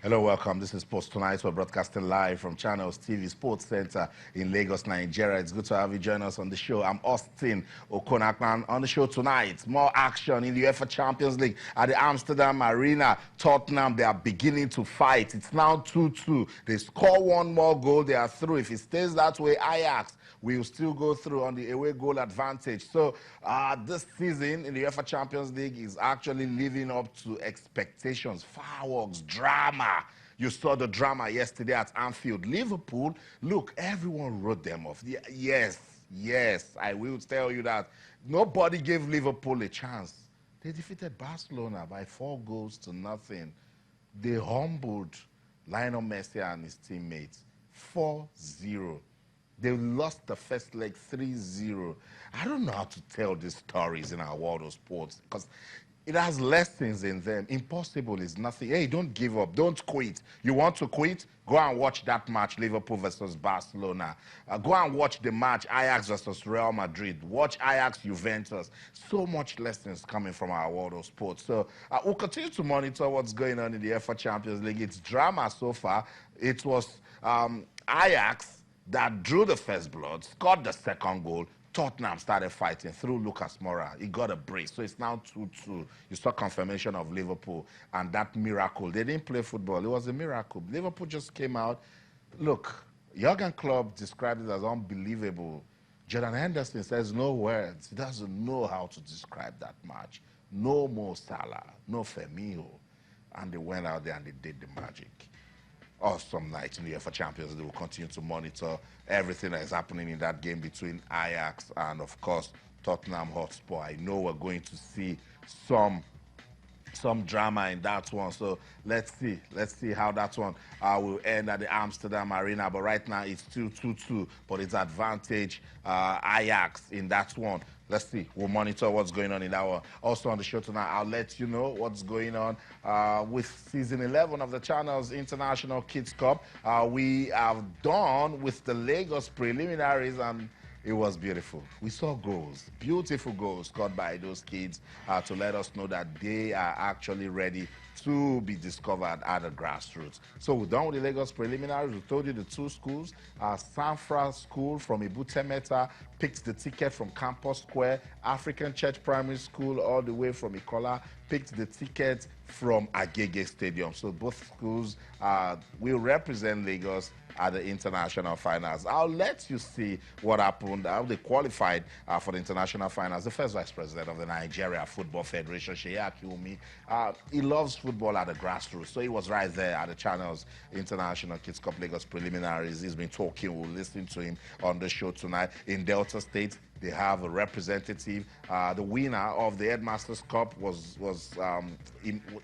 Hello, welcome. This is Sports Tonight. We're broadcasting live from Channels TV Sports Center in Lagos, Nigeria. It's good to have you join us on the show. I'm Austin Okonakman. On the show tonight, more action in the UEFA Champions League at the Amsterdam Arena. Tottenham, they are beginning to fight. It's now 2-2. They score one more goal, they are through. If it stays that way, Ajax will still go through on the away goal advantage. So this season in the UEFA Champions League is actually living up to expectations. Fireworks, drama. You saw the drama yesterday at Anfield. Liverpool, look, everyone wrote them off. Yes, I will tell you that. Nobody gave Liverpool a chance. They defeated Barcelona by 4-0. They humbled Lionel Messi and his teammates 4-0. They lost the first leg 3-0. I don't know how to tell these stories in our world of sports because it has lessons in them. Impossible is nothing. Hey, don't give up. Don't quit. You want to quit? Go and watch that match, Liverpool versus Barcelona. Go and watch the match, Ajax versus Real Madrid. Watch Ajax Juventus. So much lessons coming from our world of sports. So we'll continue to monitor what's going on in the UEFA Champions League. It's drama so far. It was Ajax that drew the first blood, scored the second goal. Tottenham started fighting through Lucas Moura. He got a brace, so it's now 2-2. You saw confirmation of Liverpool and that miracle. They didn't play football. It was a miracle. Liverpool just came out. Look, Jurgen Klopp described it as unbelievable. Jordan Henderson says no words. He doesn't know how to describe that match. No Mo Salah, no Firmino. And they went out there and they did the magic. Awesome night in the UEFA Champions League. We'll continue to monitor everything that is happening in that game between Ajax and, of course, Tottenham Hotspur. I know we're going to see some drama in that one. So let's see how that one will end at the Amsterdam Arena. But right now it's still 2-2, but it's advantage Ajax in that one. Let's see. We'll monitor what's going on in that one. Also on the show tonight, I'll let you know what's going on with season 11 of the Channels International Kids Cup. We have done with the Lagos preliminaries, and it was beautiful. We saw goals, beautiful goals scored by those kids to let us know that they are actually ready to be discovered at the grassroots. So we're done with the Lagos preliminaries. We told you the two schools. Sanfra School from Ibutemeta picked the ticket from Campus Square. African Church Primary School all the way from Ikola picked the ticket from Agege Stadium. So both schools will represent Lagos at the international finals. I'll let you see what happened, how they qualified for the international finals. The first vice president of the Nigeria Football Federation, Sheyi Akiwumi, he loves football at the grassroots, so he was right there at the Channels International Kids Cup Lagos preliminaries. He's been talking. We'll listen to him on the show tonight. In Delta State, they have a representative. The winner of the Headmasters Cup was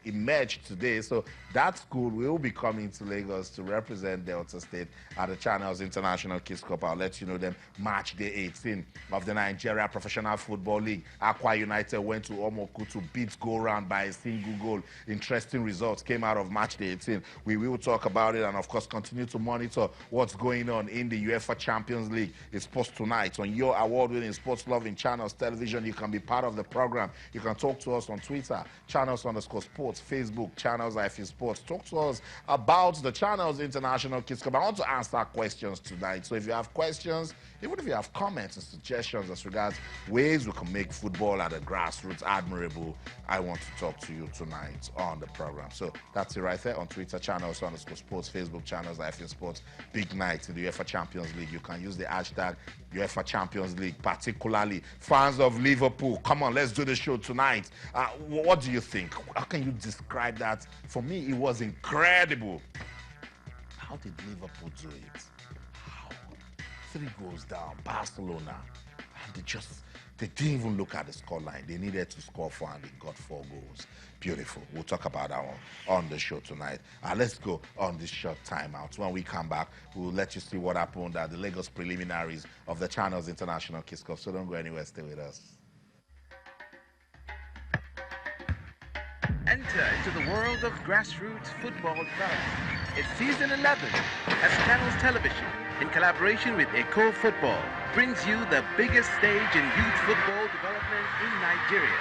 emerged today. So that school will be coming to Lagos to represent Delta State at the Channels International Kids Cup. I'll let you know them. Match day 18 of the Nigeria Professional Football League. Akwa United went to Omoku to beat Go Round by a single goal. Interesting results came out of match day 18. We will talk about it and, of course, continue to monitor what's going on in the UEFA Champions League. It's Sports Tonight on your award-winning sports loving Channels Television. You can be part of the program. You can talk to us on Twitter, Channels_Sports, Facebook, Channels Sports. Talk to us about the Channels International Kids Cup. I want to answer questions tonight. So if you have questions, even if you have comments and suggestions as regards ways we can make football at the grassroots admirable, I want to talk to you tonight on the program. So that's it right there on Twitter, Channels_Sports, Facebook, Channels Sports. Big night in the UEFA Champions League. You can use the hashtag UEFA Champions League, particularly fans of Liverpool. Come on, let's do the show tonight. What do you think? How can you describe that? For me, it was incredible. How did Liverpool do it? How? 3 goals down, Barcelona. And they didn't even look at the scoreline. They needed to score 4 and they got 4 goals. Beautiful. We'll talk about that one on the show tonight. Let's go on this short timeout. When we come back, we'll let you see what happened at the Lagos preliminaries of the Channels International Kids Cup. So don't go anywhere. Stay with us. Enter into the world of grassroots football development. It's season 11 as Channels Television, in collaboration with Eco Football, brings you the biggest stage in youth football development in Nigeria.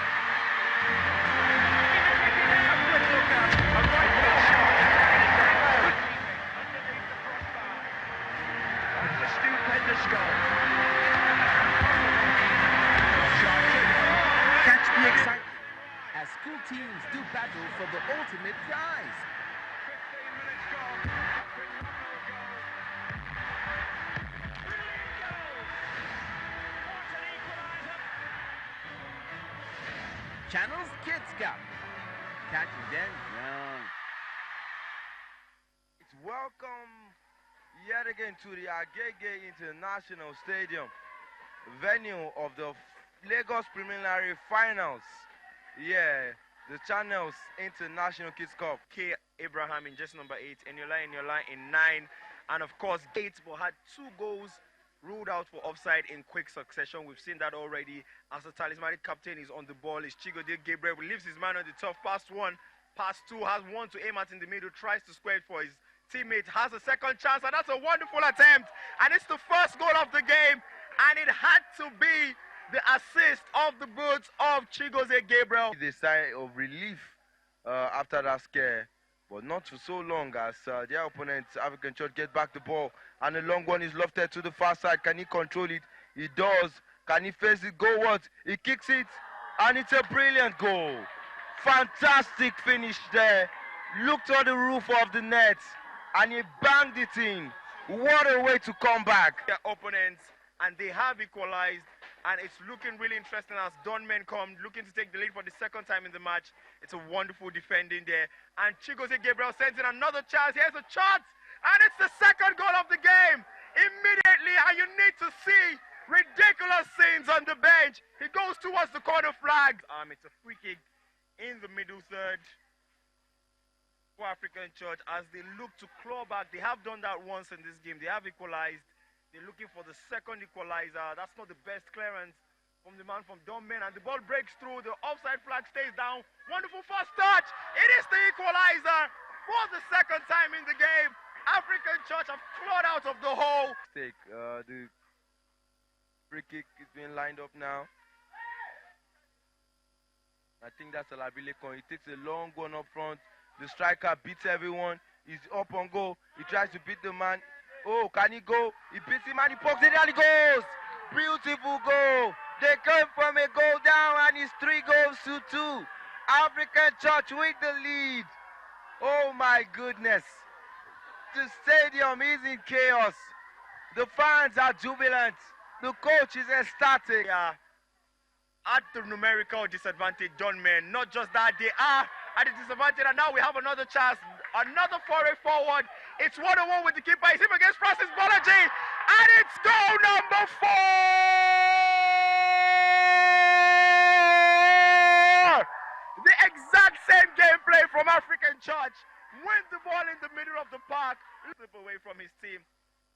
stupendous goal. Catch the excitement as school teams do battle for the ultimate prize. 15 minutes gone. What an equaliser! Channels Kids Cup. Catching them young. Welcome yet again to the Agege International Stadium, venue of the Lagos Preliminary Finals. Yeah, the Channels International Kids Cup. K. Abraham in just number 8, and Eniola in 9, and of course Gates had 2 goals ruled out for offside in quick succession. We've seen that already as the talismanic captain is on the ball. Is Chigode Gabriel, leaves his man on the top, pass 1, pass 2, has 1 to aim at in the middle, tries to square it for his teammate, has a second chance, and that's a wonderful attempt, and it's the first goal of the game, and it had to be the assist of the boots of Chigozie Gabriel. The sigh of relief after that scare, but not for so long as their opponent, African Church, get back the ball, and the long one is lofted to the far side. Can he control it? He does. Can he face it? Go what? He kicks it, and it's a brilliant goal. Fantastic finish there. Looked on the roof of the net, and he banged it in. What a way to come back. Their opponents, and they have equalized, and it's looking really interesting as Donmen come looking to take the lead for the second time in the match. It's a wonderful defending there, and Chigozie Gabriel sends in another chance. Here's a chance, and it's the second goal of the game immediately, and you need to see ridiculous scenes on the bench. He goes towards the corner flag. It's a free kick in the middle third for African Church as they look to claw back. They have done that once in this game. They have equalized. They're looking for the second equalizer. That's not the best clearance from the man from Donmen, and the ball breaks through. The offside flag stays down. Wonderful first touch. It is the equalizer for the second time in the game. African Church have clawed out of the hole. The free kick is being lined up now. I think that's a Labilekon. He takes a long one up front. The striker beats everyone. He's up on goal. He tries to beat the man. Oh, can he go? He beats him and he pokes it and he goes. Beautiful goal. They came from a goal down and it's 3 goals to 2. African Church with the lead. Oh my goodness. The stadium is in chaos. The fans are jubilant. The coach is ecstatic. Yeah. At the numerical disadvantage, Donmen. Not just that, they are at a disadvantage, and now we have another chance. Another foray forward. It's 1-on-1 with the keeper. He's him against Francis Bolaji, and it's goal number 4! The exact same gameplay from African Church. Win the ball in the middle of the park, slip away from his team,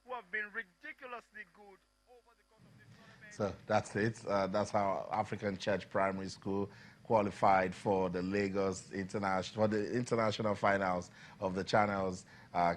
who have been ridiculously good over the course of this tournament. So that's it. That's how African Church Primary School qualified for the international finals of the Channels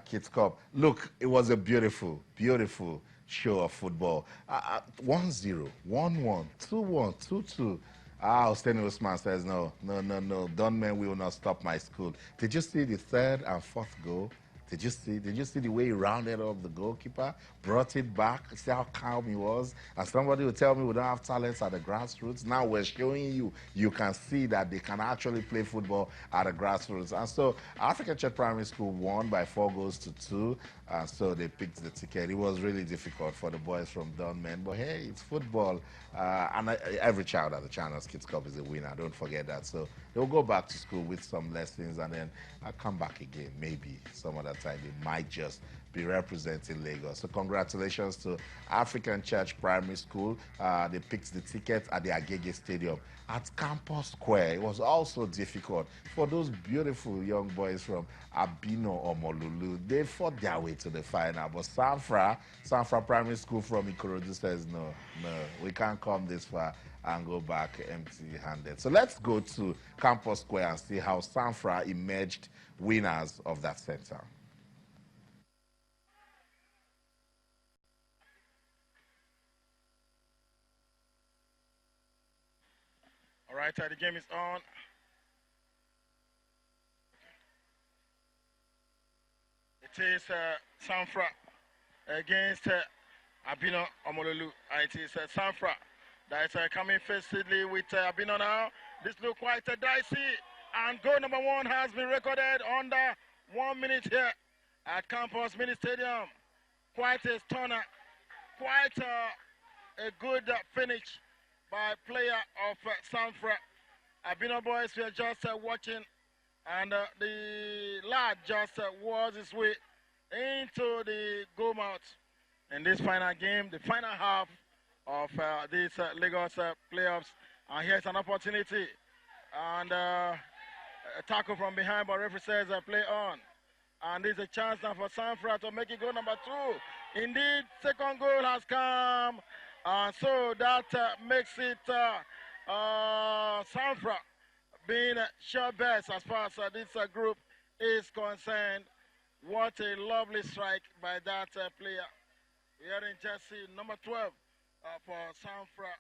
Kids Cup. Look, it was a beautiful, beautiful show of football. 1-0, 1-1, 2-1, 2-2. Hussein Usman says, no. Donmen will not stop my school. Did you see the 3rd and 4th goal? Did you see the way he rounded up the goalkeeper, brought it back, see how calm he was? And somebody will tell me we don't have talents at the grassroots. Now we're showing you can see that they can actually play football at the grassroots. And so African Church Primary School won by 4 goals to 2. So they picked the ticket. It was really difficult for the boys from Donmen, but hey, it's football. And every child at the Channels Kids Cup is a winner. Don't forget that. So they'll go back to school with some lessons, and then I'll come back again. Maybe some other time they might just be representing Lagos. So congratulations to African Church Primary School. They picked the tickets at the Agege Stadium at Campus Square. It was also difficult for those beautiful young boys from Abino or Molulu. They fought their way to the final, but Sanfra Primary School from Ikorodu says, no, we can't come this far and go back empty-handed. So let's go to Campus Square and see how Sanfra emerged winners of that center. All right, the game is on. It is Sanfra against Abino Omololu. It is Sanfra that is coming fastly with Abino now. This looks quite dicey. And goal number 1 has been recorded under 1 minute here at Campus Mini Stadium. Quite a stunner. Quite a good finish by player of Sanfra. Abino boys, we are just watching. And the lad just was his way into the goal mouth in this final game, the final half of these Lagos playoffs. And here's an opportunity. And a tackle from behind, but referee says play on. And there's a chance now for Sanfra to make it goal number 2. Indeed, second goal has come. So that makes it Sanfra being sure best as far as this group is concerned. What a lovely strike by that player. Here in jersey number 12 for Sanfra.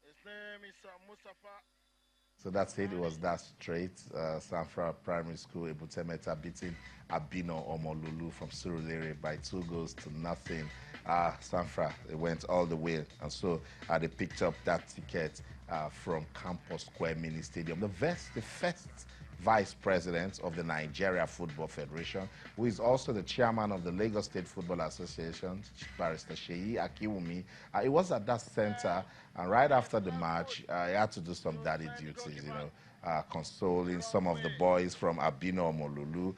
His name is Mustafa. So that's it. It was that straight. Sanfra Primary School, Ebutemeta beating Abino Omololu from Surulere by 2-0. Sanfra, it went all the way. And so they picked up that ticket from Campus Square Mini Stadium. The first Vice President of the Nigeria Football Federation, who is also the chairman of the Lagos State Football Association, Barrister Sheyi Akiwumi. He was at that center, and right after the match, he had to do some daddy duties, consoling some of the boys from Abino Omololu,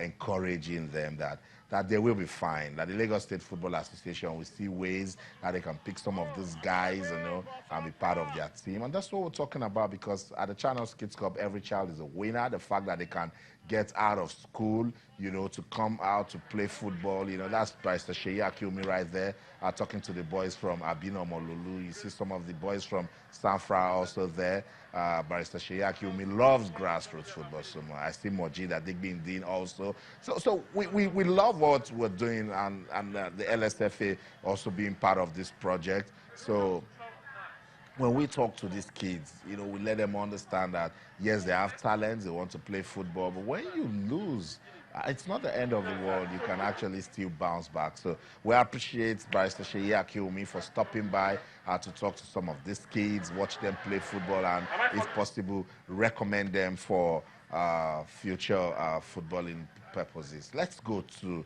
encouraging them that they will be fine, that the Lagos State Football Association will see ways that they can pick some of these guys, and be part of their team. And that's what we're talking about, because at the Channels Kids Cup, every child is a winner. The fact that they can get out of school, to come out to play football, that's Barrister Sheyi Akiwumi right there, talking to the boys from Abino Omololu. You see some of the boys from Sanfra also there. Barrister Sheyi Akiwumi loves grassroots football so much. I see Moji that they've been doing also. So we love what we're doing, and the LSFA also being part of this project. So when we talk to these kids, we let them understand that, yes, they have talents, they want to play football, but when you lose, it's not the end of the world. You can actually still bounce back. So we appreciate Barrister Sheyi Akiwumi for stopping by to talk to some of these kids, watch them play football, and if possible, recommend them for future footballing purposes. Let's go to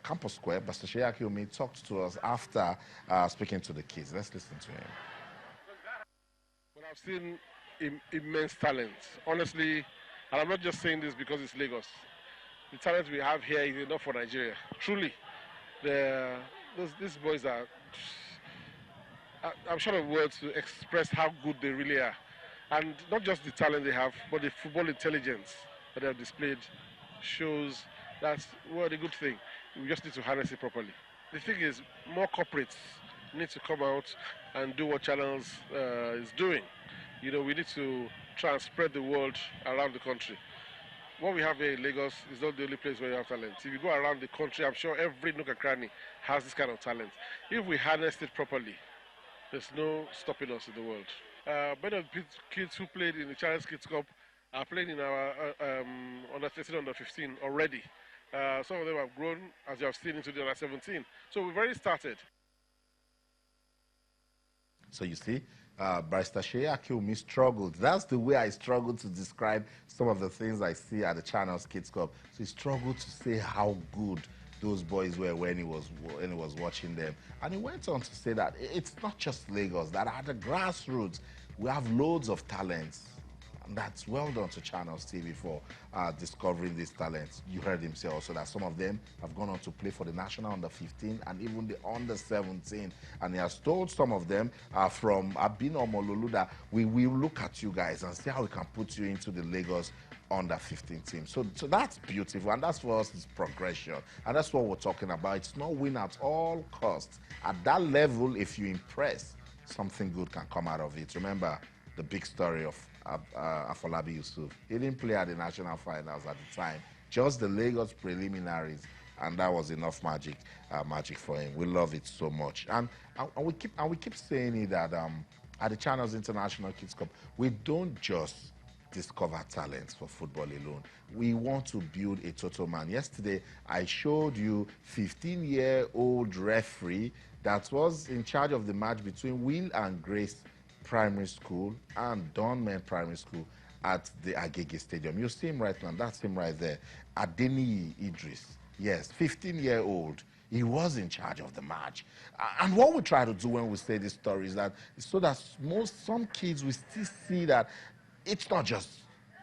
Campus Square. Barrister Sheyi Akiwumi talked to us after speaking to the kids. Let's listen to him. Well, I've seen immense talent, honestly, and I'm not just saying this because it's Lagos. The talent we have here is enough for Nigeria. Truly, these boys are, I'm short of words to express how good they really are. And not just the talent they have, but the football intelligence that they have displayed shows that's a good thing. We just need to harness it properly. The thing is, more corporates need to come out and do what Channels is doing. We need to try and spread the word around the country. What we have here in Lagos is not the only place where you have talent. If you go around the country, I'm sure every nook and cranny has this kind of talent. If we harness it properly, there's no stopping us in the world. Many of the kids who played in the Challenge Kids Cup are playing in our under 13, under 15 already. Some of them have grown, as you have seen, into the under 17. So we've already started. So you see, Barrister Sheyi Akiwumi struggled. That's the way I struggled to describe some of the things I see at the Channels Kids Cup. So he struggled to say how good those boys were when he was watching them. And he went on to say that it's not just Lagos, that at the grassroots, we have loads of talents. And that's well done to Channels TV for discovering these talents. You heard him say also that some of them have gone on to play for the national under 15 and even the under 17. And he has told some of them from Abino Omololu that we will look at you guys and see how we can put you into the Lagos under 15 team. So that's beautiful, and that's for us is progression. And that's what we're talking about. It's not win at all costs. At that level, if you impress, something good can come out of it. Remember the big story of Afolabi Yusuf. He didn't play at the national finals at the time, just the Lagos preliminaries, and that was enough magic for him. We love it so much, and we keep saying it that at the Channels International Kids Cup, we don't just discover talents for football alone. We want to build a total man. Yesterday, I showed you 15-year-old referee that was in charge of the match between Will and Grace Primary School and Donmen Primary School at the Agege Stadium. You see him right now. That's him right there. Adeniyi Idris. Yes, 15-year-old. He was in charge of the match. And what we try to do when we say this story is that so that some kids will still see that it's not just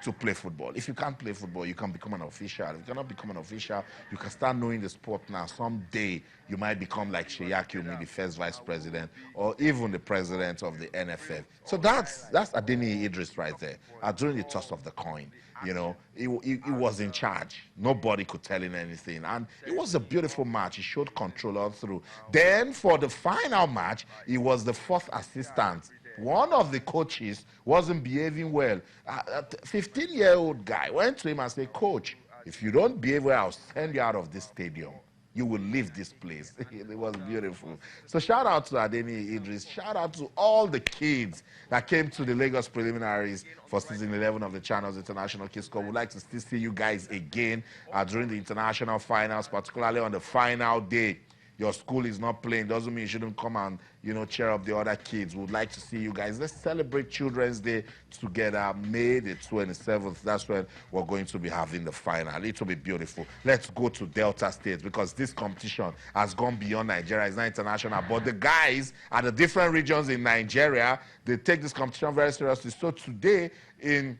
to play football. If you can't play football, you can become an official. If you cannot become an official, you can start knowing the sport now. Someday, you might become like Sheyi Umi, the first vice president, or even the president of the NFF. So that's Adeniyi Idris right there, during the toss of the coin. You know, he was in charge. Nobody could tell him anything. And it was a beautiful match. He showed control all through. Then for the final match, he was the fourth assistant. One of the coaches wasn't behaving well. A 15-year-old guy went to him and said, "Coach, if you don't behave well, I'll send you out of this stadium. You will leave this place." It was beautiful. So shout out to Adeniyi Idris. Shout out to all the kids that came to the Lagos preliminaries for season 11 of the Channels International Kids Cup. We'd like to still see you guys again during the international finals, particularly on the final day. Your school is not playing doesn't mean you shouldn't come and, you know, cheer up the other kids. We'd like to see you guys. Let's celebrate Children's Day together. May the 27th. That's when we're going to be having the final. It will be beautiful. Let's go to Delta State because this competition has gone beyond Nigeria. It's not international. But the guys at the different regions in Nigeria, they take this competition very seriously. So today in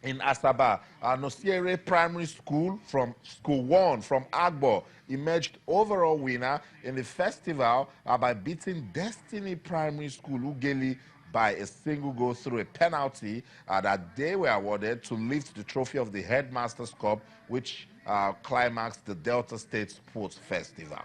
Asaba, Nosiere Primary School from School 1 from Agbor emerged overall winner in the festival by beating Destiny Primary School Ugeli by a single goal through a penalty that they were awarded to lift the trophy of the Headmasters Cup, which climaxed the Delta State Sports Festival.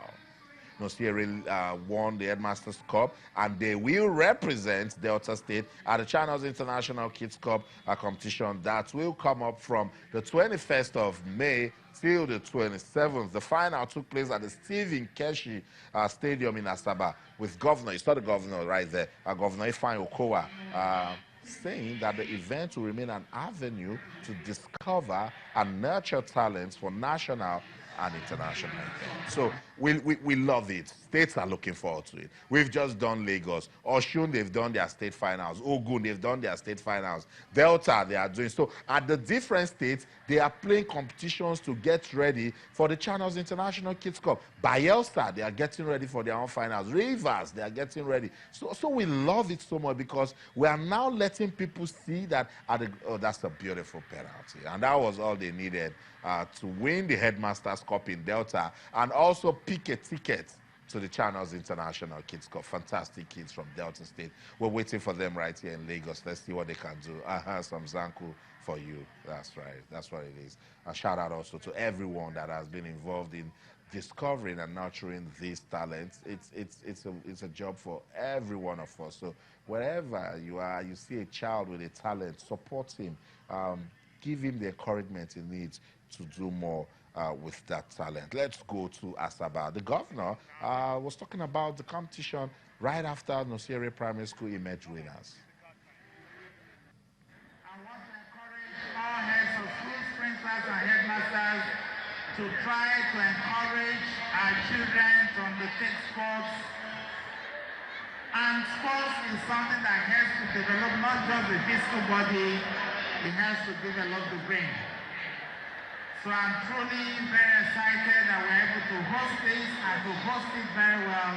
Nosiere won the Headmasters Cup, and they will represent Delta State at the Channels International Kids Cup competition that will come up from the 21st of May till the 27th. The final took place at the Stephen Keshi Stadium in Asaba with Governor, you saw the Governor right there, Governor Ifeanyi Okowa, saying that the event will remain an avenue to discover and nurture talents for national and international events. So we love it. States are looking forward to it. We've just done Lagos. Osun, they've done their state finals. Ogun, they've done their state finals. Delta, they are doing. So at the different states, they are playing competitions to get ready for the Channels International Kids Cup. Bayelsa, they are getting ready for their own finals. Rivers, they are getting ready. So we love it so much because we are now letting people see that, that's a beautiful penalty. And that was all they needed to win the Headmasters Cup in Delta and also pick a ticket to the Channels International Kids Cup. Fantastic kids from Delta State. We're waiting for them right here in Lagos. Let's see what they can do. Some Zanku for you. That's right. That's what it is. A shout out also to everyone that has been involved in discovering and nurturing these talents. It's a job for every one of us. So wherever you are, you see a child with a talent, support him. Give him the encouragement he needs to do more with that talent. Let's go to Asaba. The governor was talking about the competition right after Nosiere Primary School emerged winners. I want to encourage all heads of school, sprinklers and headmasters to try to encourage our children to undertake sports. And sports is something that helps to develop not just the physical body, it helps to develop the brain. So I'm truly very excited that we're able to host this and to host it very well.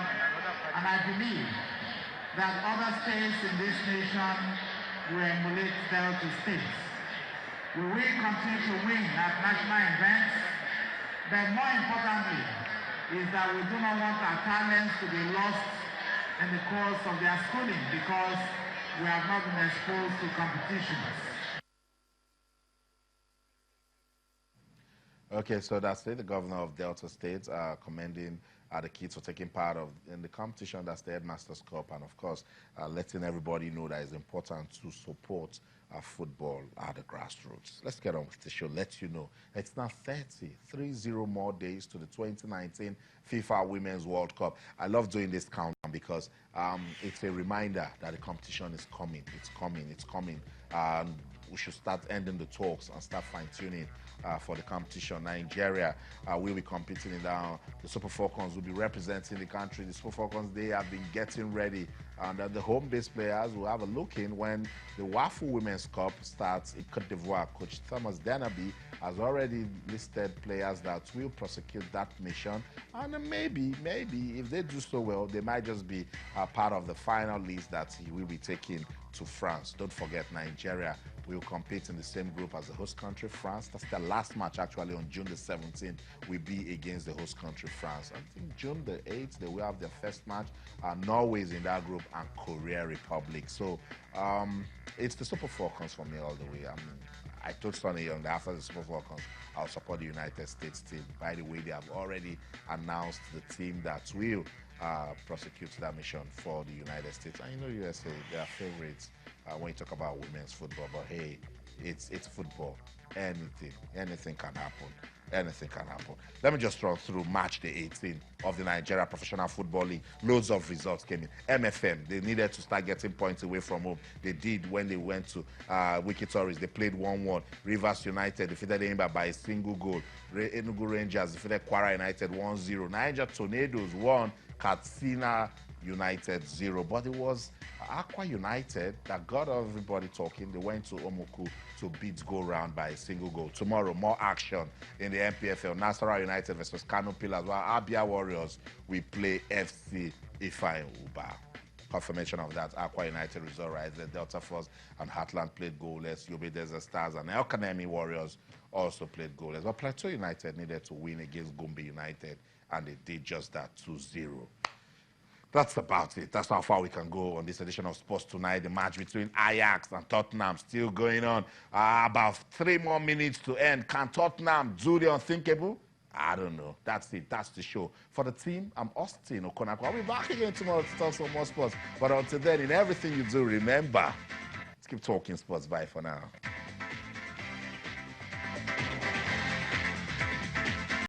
And I believe that other states in this nation will emulate Delta states. We will continue to win at national events, but more importantly is that we do not want our talents to be lost in the course of their schooling because we have not been exposed to competitions. Okay, so that's it. The governor of Delta State commending the kids for taking part in the competition. That's the Headmasters Cup, and of course, letting everybody know that it's important to support football at the grassroots. Let's get on with the show. Let you know it's now 30 more days to the 2019 FIFA Women's World Cup. I love doing this countdown because it's a reminder that the competition is coming. It's coming. we should start ending the talks and start fine-tuning for the competition. Nigeria will be competing in the Super Falcons will be representing the country. The Super Falcons, they have been getting ready, and the home-based players will have a look in when the WAFU Women's Cup starts in Cote d'Ivoire. Coach Thomas Denaby has already listed players that will prosecute that mission, and maybe if they do so well, they might just be part of the final list that he will be taking to France. Don't forget, Nigeria will compete in the same group as the host country, France. That's their last match, actually, on June the 17th, will be against the host country, France. I think June the 8th, they will have their first match. Norway is in that group, and Korea Republic. So it's the Super Falcons for me all the way. I mean, I told Sonny Young that after the Super Falcons, I'll support the United States team. By the way, they have already announced the team that will prosecute that mission for the United States. And you know, USA, they are favorites when you talk about women's football. But hey, it's football. Anything can happen. Anything can happen. Let me just run through match day 18 of the Nigeria Professional Football League. Loads of results came in. MFM, they needed to start getting points away from home. They did when they went to Wiki Tourist. They played 1-1. Rivers United defeated Enyimba by a single goal. Enugu Rangers defeated Kwara United 1-0. Niger Tornadoes won Katsina United 0. But it was Aqua United that got everybody talking. They went to Omoku to beat Go Round by a single goal. Tomorrow, more action in the MPFL. Nasarawa United versus Kano Pillars, while Abia Warriors will play FC Ifeanyi Uba. Confirmation of that, Aqua United result right there. Delta Force and Heartland played goalless. Yobe Desert Stars and El Kanemi Warriors also played goalless. But Plateau United needed to win against Gombe United, and they did just that, 2-0. That's about it. That's how far we can go on this edition of Sports Tonight. The match between Ajax and Tottenham still going on. About 3 more minutes to end. Can Tottenham do the unthinkable? I don't know. That's it. That's the show. For the team, I'm Austin Okonakwa. I'll be back again tomorrow to talk some more sports. But until then, in everything you do, remember, let's keep talking sports. Bye for now.